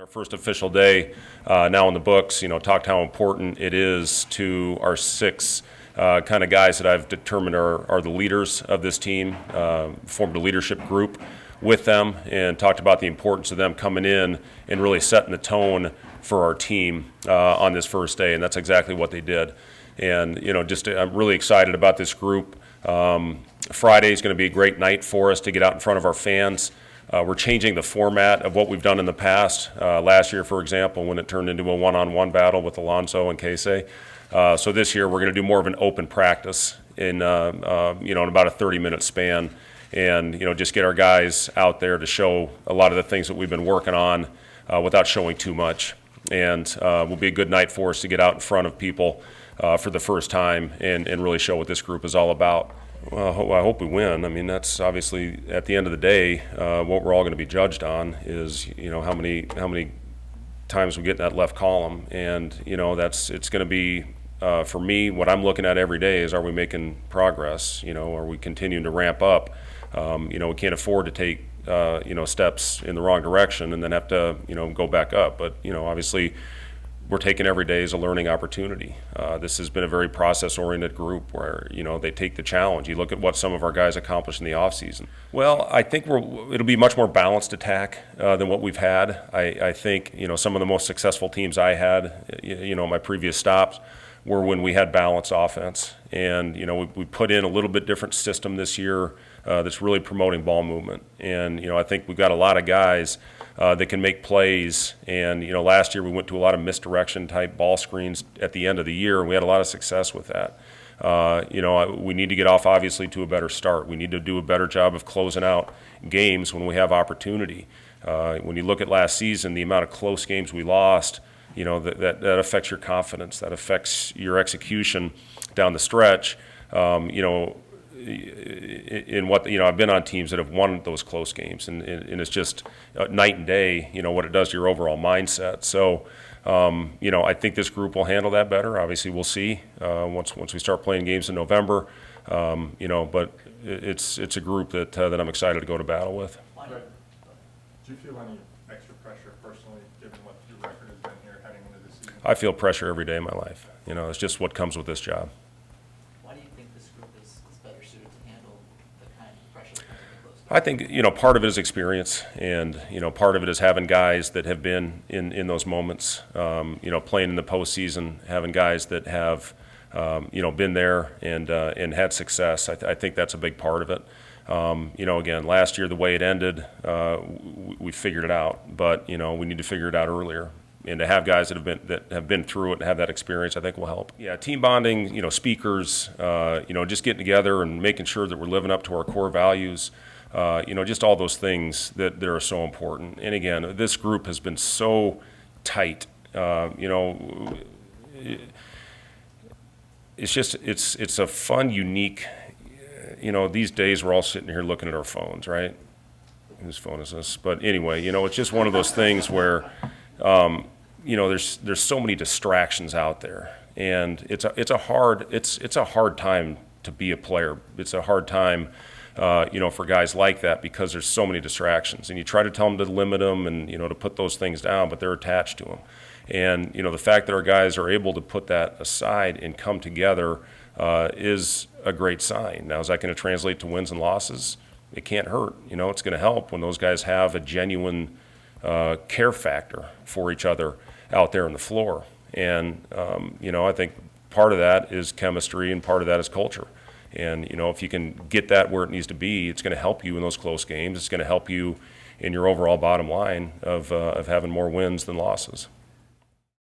Our first official day now in the books, talked how important it is to our six kind of guys that I've determined are the leaders of this team, formed a leadership group with them and talked about the importance of them coming in and really setting the tone for our team on this first day, and that's exactly what they did. And, I'm really excited about this group. Friday is going to be a great night for us to get out in front of our fans. We're changing the format of what we've done in the past. Last year, for example, when it turned into a one-on-one battle with Alonso and Casey. So this year, we're going to do more of an open practice in about a 30-minute span, and just get our guys out there to show a lot of the things that we've been working on without showing too much. And will be a good night for us to get out in front of people for the first time and really show what this group is all about. Well, I hope we win. I mean, that's obviously at the end of the day, what we're all going to be judged on is, how many times we get in that left column, and it's going to be for me what I'm looking at every day is, are we making progress? Are we continuing to ramp up? We can't afford to take steps in the wrong direction and then have to go back up. But obviously, we're taking every day as a learning opportunity. This has been a very process-oriented group where, they take the challenge. You look at what some of our guys accomplished in the offseason. Well, I think it'll be much more balanced attack than what we've had. I think, some of the most successful teams I had, my previous stops, were when we had balanced offense. And, we put in a little bit different system this year that's really promoting ball movement. And, I think we've got a lot of guys that can make plays. And, last year we went to a lot of misdirection type ball screens at the end of the year, and we had a lot of success with that. We need to get off, obviously, to a better start. We need to do a better job of closing out games when we have opportunity. When you look at last season, the amount of close games we lost, that affects your confidence. That affects your execution down the stretch. In what I've been on teams that have won those close games, and it's just night and day. What it does to your overall mindset. So, I think this group will handle that better. Obviously, we'll see once we start playing games in November. But it's a group that I'm excited to go to battle with. Do you feel any extra pressure personally, given what your record has been here heading into this season? I feel pressure every day of my life. It's just what comes with this job. Why do you think this group is better suited to handle the kind of pressure that comes with close games? I think, part of it is experience, and, part of it is having guys that have been in those moments, playing in the postseason, having guys that have, been there and had success. I think that's a big part of it. Again, last year, the way it ended, we figured it out, but, we need to figure it out earlier. And to have guys that have been through it and have that experience, I think will help. Yeah, team bonding, speakers, just getting together and making sure that we're living up to our core values, just all those things that are so important. And again, this group has been so tight. It's a fun, unique. These days we're all sitting here looking at our phones, right? Whose phone is this? But anyway, it's just one of those things where. There's so many distractions out there, and it's a hard time to be a player. It's a hard time, for guys like that, because there's so many distractions, and you try to tell them to limit them and to put those things down, but they're attached to them. And the fact that our guys are able to put that aside and come together is a great sign. Now, is that going to translate to wins and losses? It can't hurt. It's going to help when those guys have a genuine care factor for each other out there on the floor. And, I think part of that is chemistry and part of that is culture. And, if you can get that where it needs to be, it's going to help you in those close games. It's going to help you in your overall bottom line of having more wins than losses.